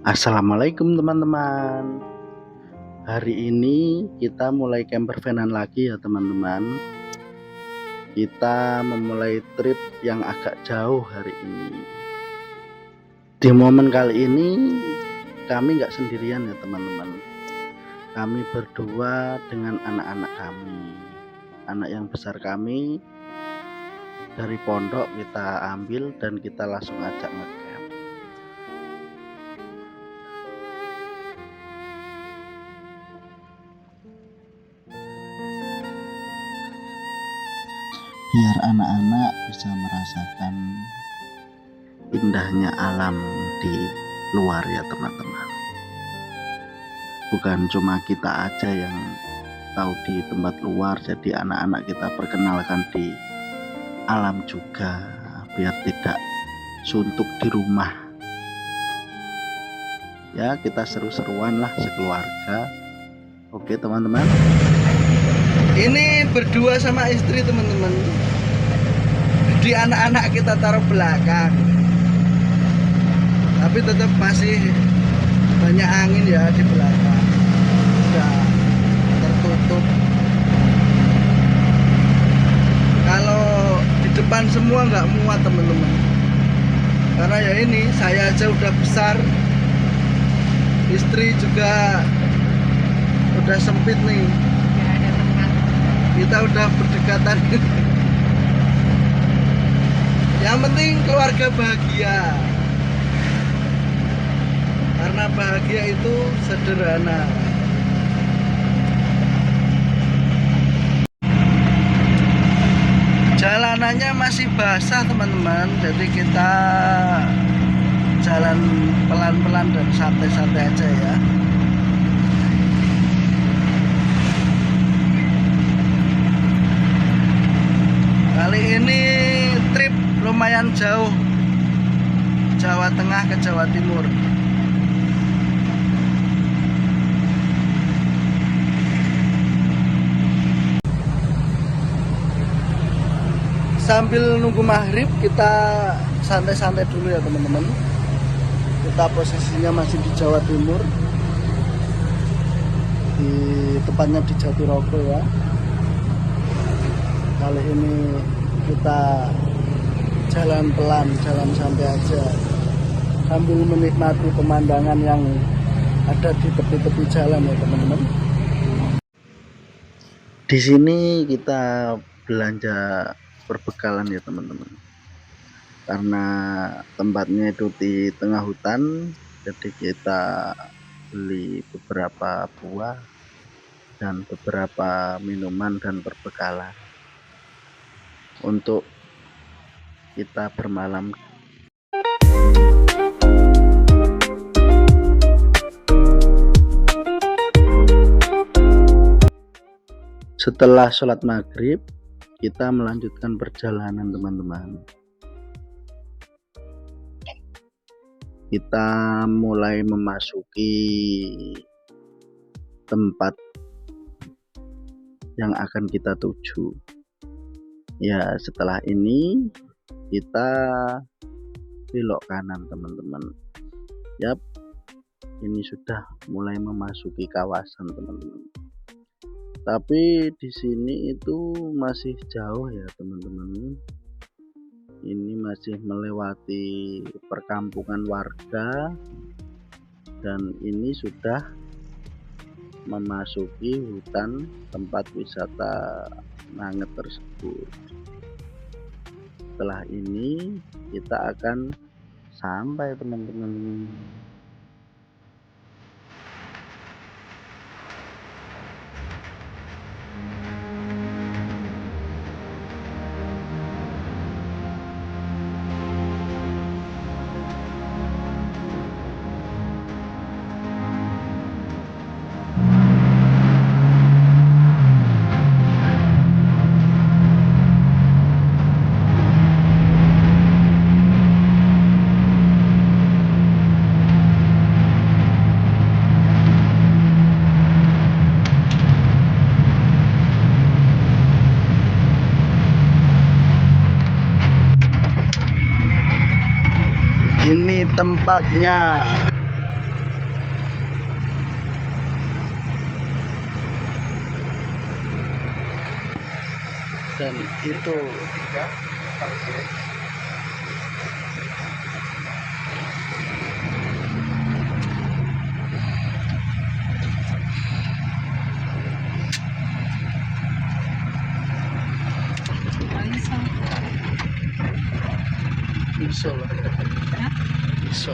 Assalamualaikum teman-teman. Hari ini kita mulai camper vanan lagi ya teman-teman. Kita memulai trip yang agak jauh hari ini. Di momen kali ini kami nggak sendirian ya teman-teman. Kami berdua dengan anak-anak kami. Anak yang besar kami dari pondok kita ambil dan kita langsung ajak ngecamp. Biar anak-anak bisa merasakan indahnya alam di luar ya teman-teman. Bukan cuma kita aja yang tahu di tempat luar, jadi anak-anak kita perkenalkan di alam juga, biar tidak suntuk di rumah. Ya, kita seru-seruan lah sekeluarga. Oke teman-teman. Ini berdua sama istri teman-teman. Di anak-anak kita taruh belakang. Tapi tetap masih banyak angin ya di belakang. Udah tertutup. Kalau di depan semua nggak muat teman-teman. Karena ya ini saya aja udah besar. Istri juga udah sempit nih. Kita udah berdekatan. Yang penting keluarga bahagia. Karena bahagia itu sederhana. Jalanannya masih basah teman-teman. Jadi kita jalan pelan-pelan dan santai-santai aja ya. Kali ini trip lumayan jauh, Jawa Tengah ke Jawa Timur. Sambil nunggu maghrib kita santai-santai dulu ya teman-teman. Kita posisinya masih di Jawa Timur, di tepatnya di Jatirogo ya. Kali ini kita jalan pelan, jalan santai aja, sambil menikmati pemandangan yang ada di tepi-tepi jalan ya teman-teman. Di sini kita belanja perbekalan ya teman-teman. Karena tempatnya itu di tengah hutan, jadi kita beli beberapa buah dan beberapa minuman dan perbekalan untuk kita bermalam. Setelah sholat maghrib kita melanjutkan perjalanan teman-teman. Kita mulai memasuki tempat yang akan kita tuju. Ya, setelah ini kita belok kanan teman-teman. Yap, ini sudah mulai memasuki kawasan teman-teman. Tapi di sini itu masih jauh ya teman-teman. Ini masih melewati perkampungan warga dan ini sudah memasuki hutan tempat wisata Nanget tersebut. Setelah ini kita akan sampai teman-teman. ini tempatnya. Dan itu bisa lah. Bisa.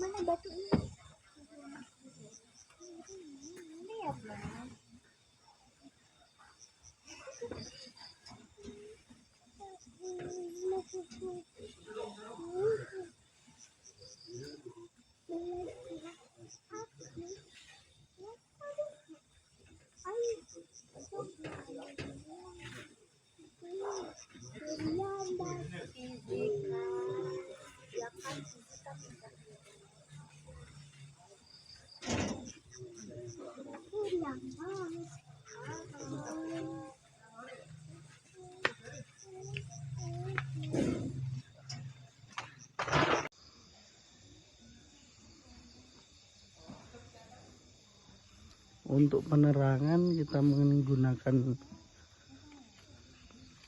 Mana batunya? Ini ya, Bang. Untuk penerangan kita menggunakan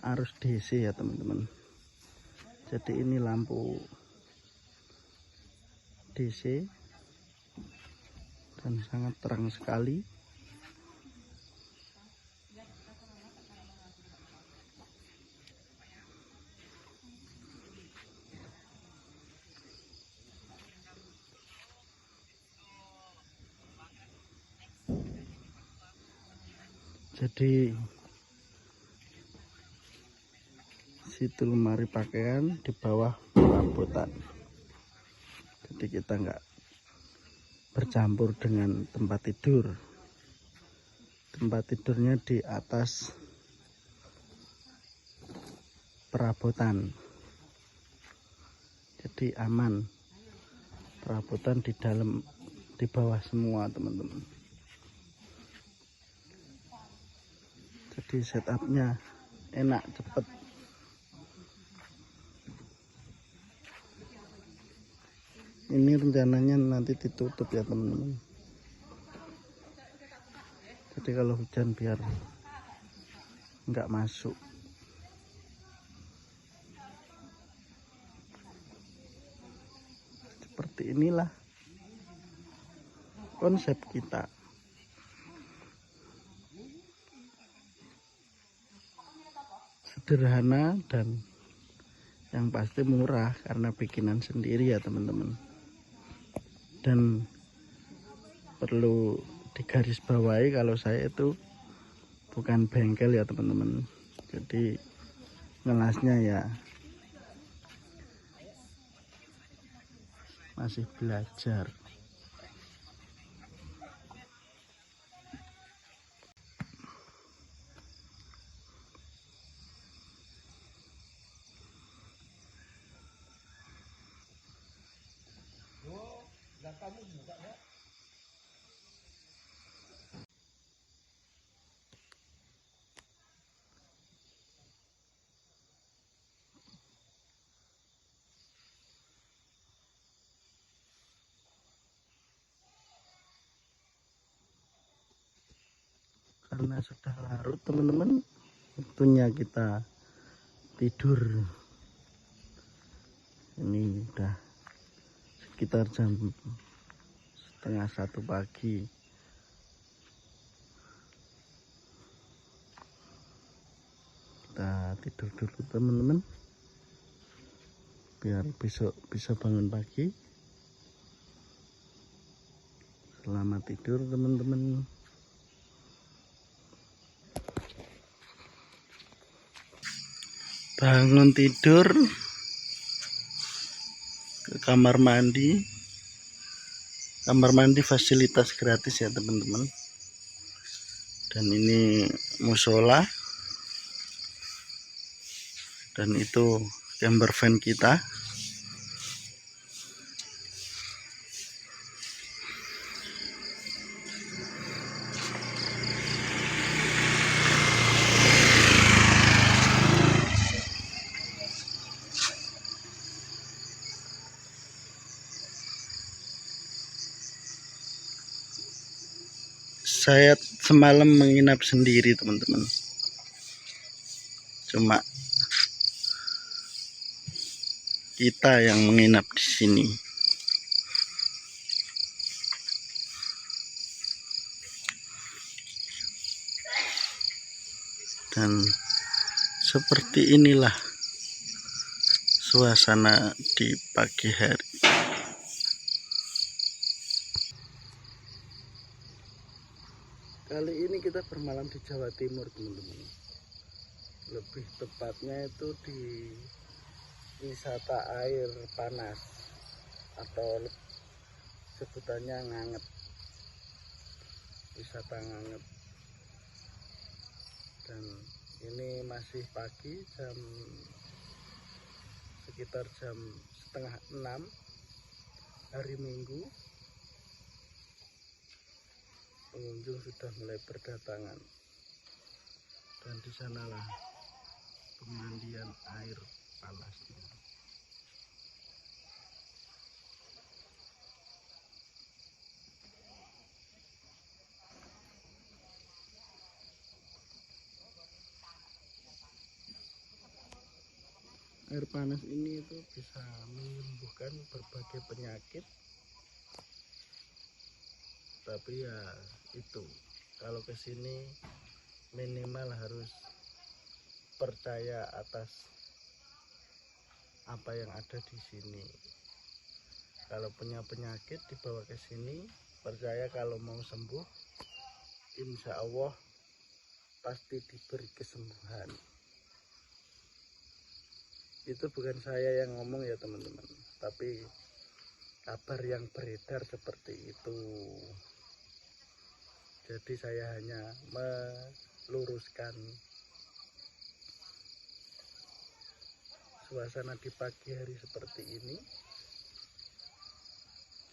arus DC ya teman-teman. Jadi ini lampu DC dan sangat terang sekali. Jadi situ lemari pakaian, di bawah perabotan. Jadi kita nggak bercampur dengan tempat tidur. Tempat tidurnya di atas perabotan. Jadi aman. Perabotan di dalam, di bawah semua teman-teman. Jadi setupnya enak, cepet. Ini rencananya nanti ditutup ya teman-teman. Jadi kalau hujan biar nggak masuk. Seperti inilah konsep kita. Sederhana dan yang pasti murah karena bikinan sendiri ya teman-teman. Dan perlu digarisbawahi kalau saya itu bukan bengkel ya teman-teman. Jadi ngelasnya ya masih belajar. Karena sudah larut teman-teman, waktunya kita tidur. Ini udah sekitar jam 12:30 pagi. Kita tidur dulu teman-teman, biar besok bisa bangun pagi. Selamat tidur teman-teman. bangun tidur ke kamar mandi. Kamar mandi fasilitas gratis ya teman-teman. Dan ini musola. Dan itu camper van kita. Saya semalam menginap sendiri teman-teman. Cuma kita yang menginap di sini. Dan seperti inilah suasana di pagi hari. Kali ini kita bermalam di Jawa Timur teman-teman. Lebih tepatnya itu di wisata air panas atau sebutannya Nganget. Wisata Nganget. Dan ini masih pagi, sekitar jam 5:30 hari Minggu. Pengunjung sudah mulai berdatangan, dan di sanalah pemandian air panas. Air panas ini itu bisa menyembuhkan berbagai penyakit. Tapi ya itu, kalau kesini minimal harus percaya atas apa yang ada di sini. Kalau punya penyakit dibawa ke sini, percaya kalau mau sembuh, insya Allah pasti diberi kesembuhan. Itu bukan saya yang ngomong ya teman-teman, tapi kabar yang beredar seperti itu. Jadi saya hanya meluruskan suasana di pagi hari seperti ini.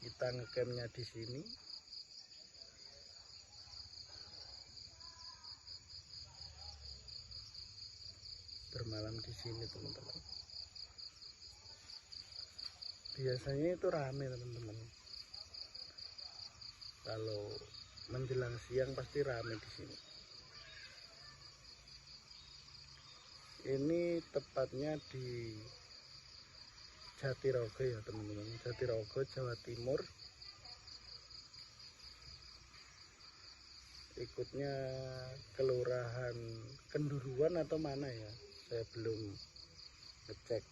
Kita ngecampnya di sini. Bermalam di sini teman-teman. Biasanya itu rame teman-teman. Kalau menjelang siang pasti rame di sini. Ini tepatnya di Jatirogo ya teman-teman. Jatirogo, Jawa Timur. Ikutnya Kelurahan Kenduruan atau mana ya? Saya belum ngecek.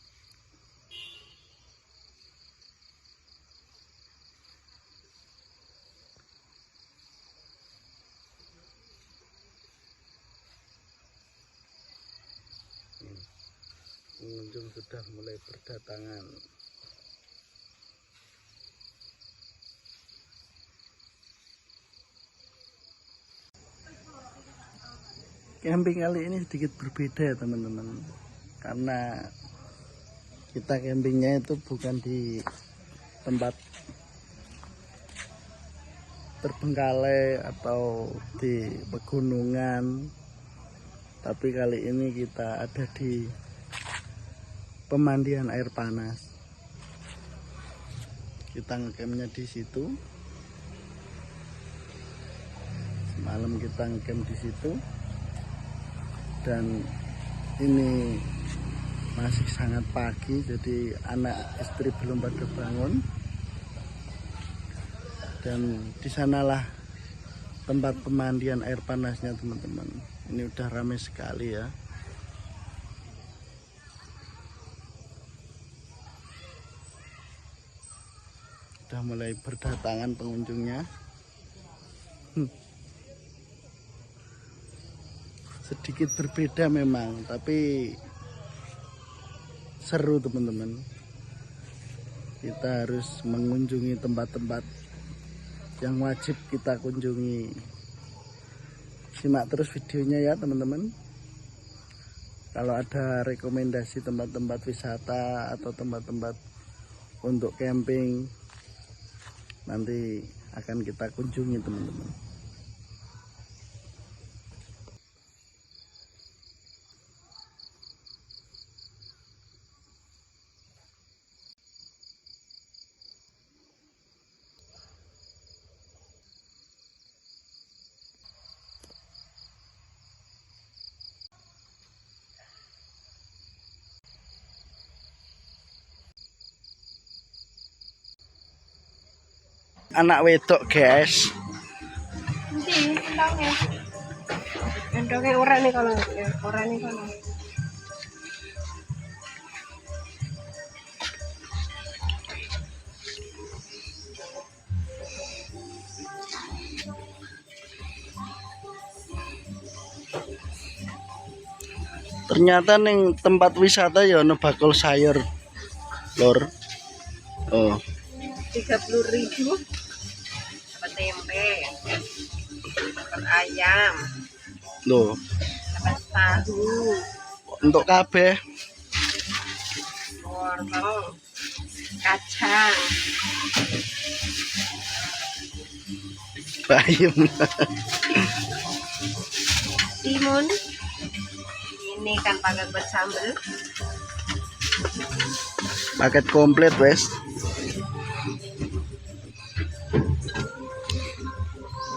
Pengunjung sudah mulai berdatangan. Camping kali ini sedikit berbeda ya teman-teman, karena kita campingnya itu bukan di tempat terbengkalai atau di pegunungan, tapi kali ini kita ada di pemandian air panas. Kita ngecampnya di situ. Semalam kita ngecamp di situ. Dan ini masih sangat pagi, jadi anak istri belum pada bangun. Dan di sanalah tempat pemandian air panasnya teman-teman. Ini udah ramai sekali ya. Udah mulai berdatangan pengunjungnya. Sedikit berbeda memang, tapi seru teman-teman. Kita harus mengunjungi tempat-tempat yang wajib kita kunjungi. Simak terus videonya ya teman-teman. Kalau ada rekomendasi tempat-tempat wisata atau tempat-tempat untuk camping, nanti akan kita kunjungi teman-teman. Anak wedok guys. Nanti endongnya. Endongnya orang nih kalau orang nih kalau. Ternyata ning tempat wisata ya ono bakul sayur lor. Oh, 30.000 dapat tempe, dapat ayam, loh. dapat tahu, Untuk kabeh wortel, kacang, bayem. timun. Ini kan pakai buat sambal. Paket komplit wes.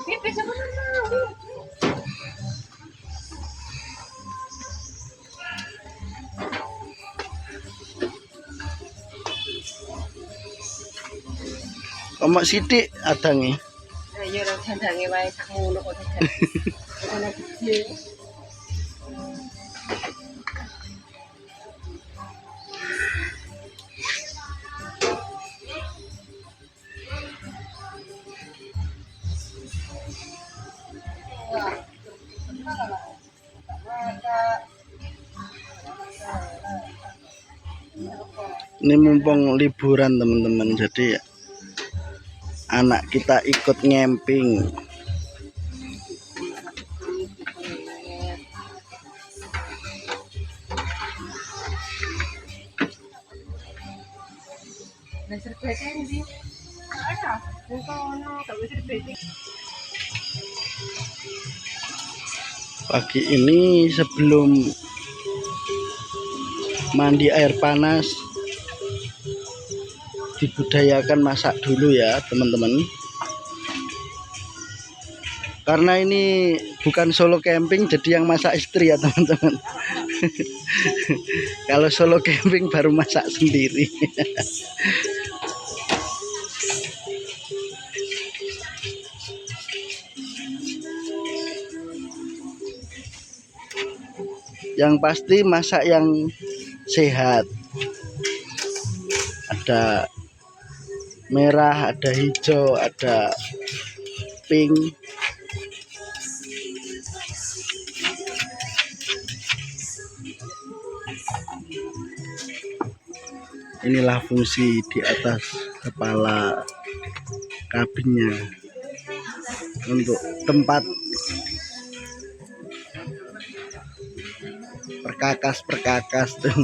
Ini bisa mana? Omak sidik adange. Ayo lo jandange wae sak ngono kok jajan. Ono gede. Ini mumpung liburan teman-teman, jadi anak kita ikut nyamping. Dasar becek ini. Ada. Ono gak bisa becek. Pagi ini sebelum mandi air panas dibudayakan masak dulu ya teman-teman. Karena ini bukan solo camping, jadi yang masak istri ya teman-teman. Kalau solo camping baru masak sendiri. Yang pasti masak yang sehat. Ada merah, ada hijau, ada pink. Inilah fungsi di atas kepala kabinnya untuk tempat perkakas dan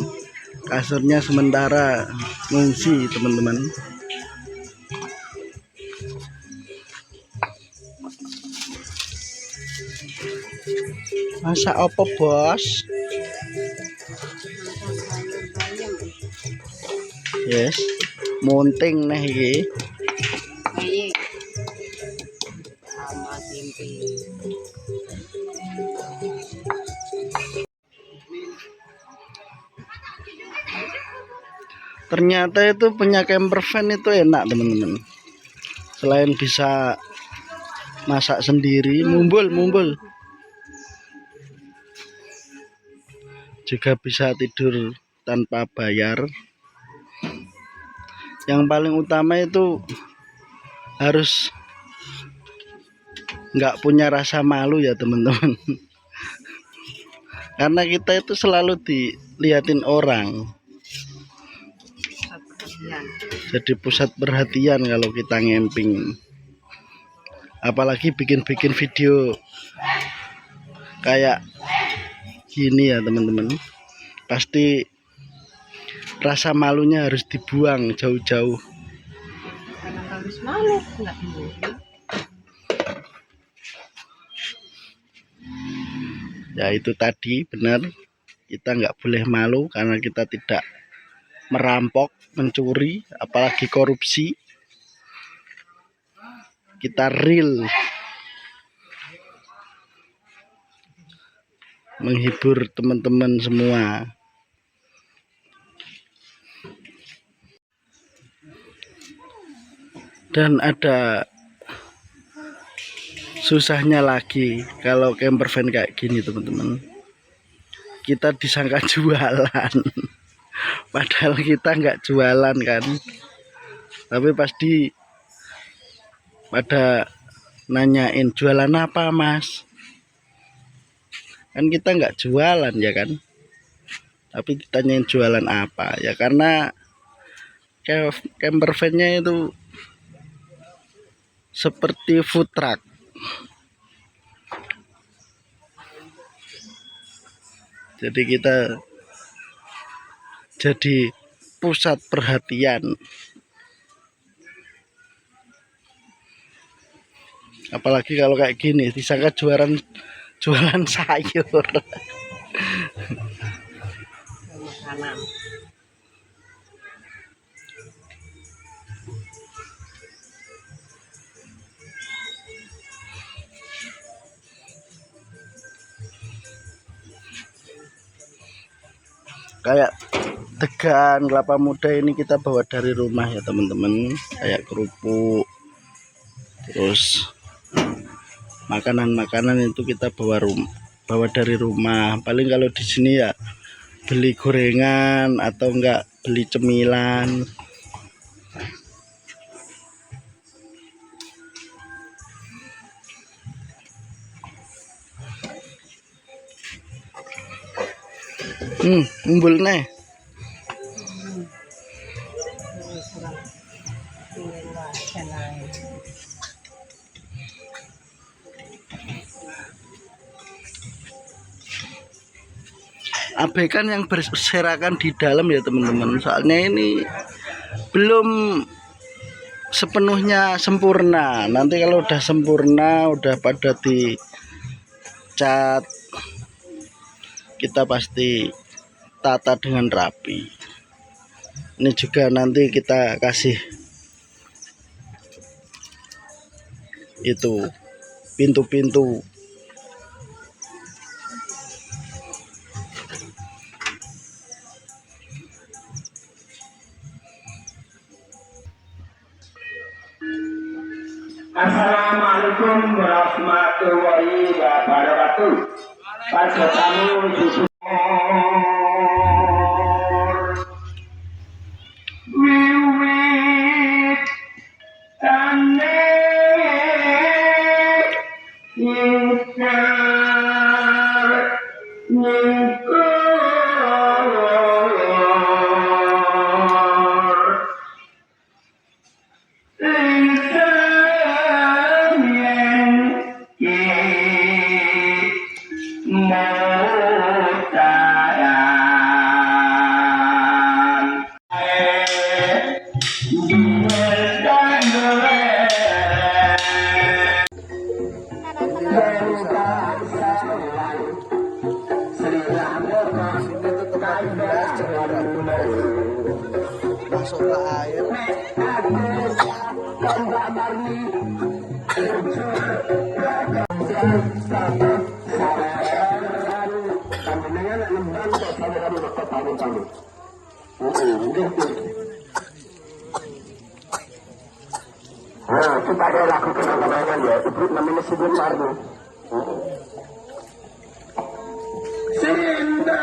kasurnya sementara ngungsi teman-teman. Masak apa bos? Yes, munting nih iki. Baik. Sama tempe. Ternyata itu punya camper van itu enak teman-teman. Selain bisa masak sendiri, mumbul juga bisa tidur tanpa bayar. Yang paling utama itu harus nggak punya rasa malu ya teman-teman. Karena kita itu selalu dilihatin orang. jadi pusat perhatian kalau kita ngemping. Apalagi bikin-bikin video kayak gini ya teman-teman, pasti rasa malunya harus dibuang jauh-jauh. Karena harus malu, nggak boleh. Ya itu tadi benar, kita nggak boleh malu karena kita tidak merampok, mencuri, apalagi korupsi. Kita real menghibur teman-teman semua. Dan ada susahnya lagi kalau camper van kayak gini teman-teman, kita disangka jualan padahal kita nggak jualan kan, tapi pasti pada nanyain jualan apa mas, kan kita nggak jualan ya kan, tapi ditanyain jualan apa ya, karena camper van-nya itu seperti food truck. Jadi kita jadi pusat perhatian. Apalagi kalau kayak gini disangka jualan sayur. Makanan. Kayak degan kelapa muda ini kita bawa dari rumah ya teman-teman, kayak kerupuk, terus makanan-makanan itu kita bawa dari rumah. Paling kalau di sini ya beli gorengan atau enggak beli cemilan. Umbul nih. Abaikan yang berserakan di dalam ya teman-teman, soalnya ini belum sepenuhnya sempurna. Nanti kalau udah sempurna, udah pada dicat, kita pasti tata dengan rapi. Ini juga nanti kita kasih itu pintu-pintu. Assalamualaikum warahmatullahi wabarakatuh. Para tamu di wiwit tane masuk ke air. Nah, kita ada lakukan pengembangan ya, itu namanya Sidin Marni. Sinda.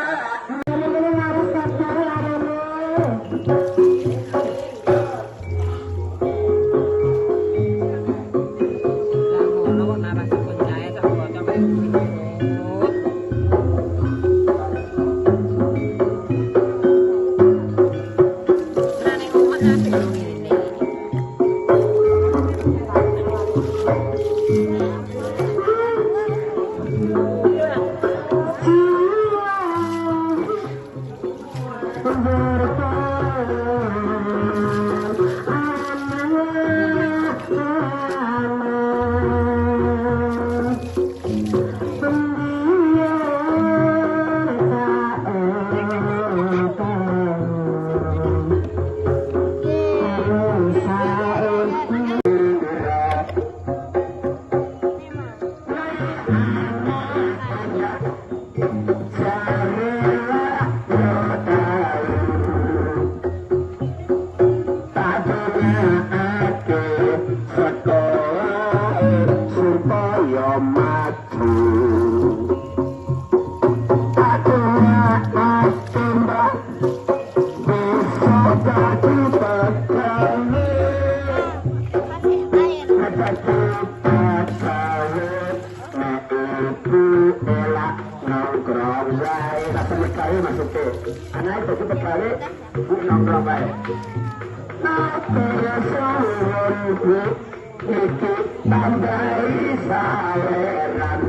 Pelak nongkrong bae, rasa mekare maksudnya. Anak itu kita balik, bu nongkrong bae. Nongkrong suwun iki tambahi saweran.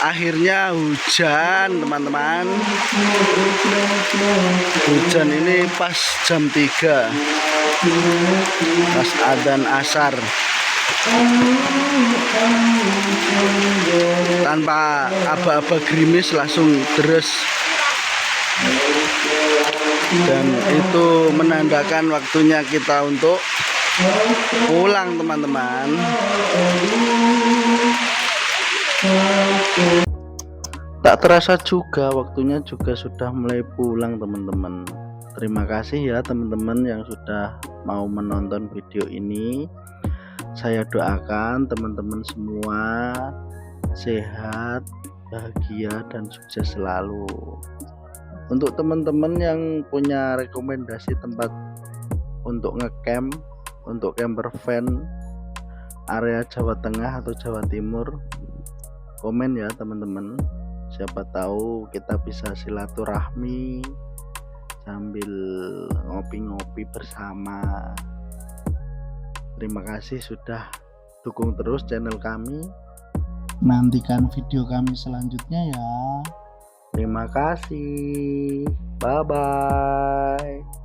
Akhirnya hujan teman-teman. Hujan ini pas jam 3, pas adzan asar. Tanpa aba-aba gerimis langsung deres. Dan itu menandakan waktunya kita untuk pulang teman-teman. Tak terasa juga waktunya juga sudah mulai pulang teman-teman. Terima kasih ya teman-teman yang sudah mau menonton video ini. Saya doakan teman-teman semua sehat, bahagia dan sukses selalu. Untuk teman-teman yang punya rekomendasi tempat untuk ngecamp, untuk camper van area Jawa Tengah atau Jawa Timur, komen ya teman-teman. Siapa tahu kita bisa silaturahmi sambil ngopi-ngopi bersama. Terima kasih sudah dukung terus channel kami. Nantikan video kami selanjutnya ya. Terima kasih. Bye bye.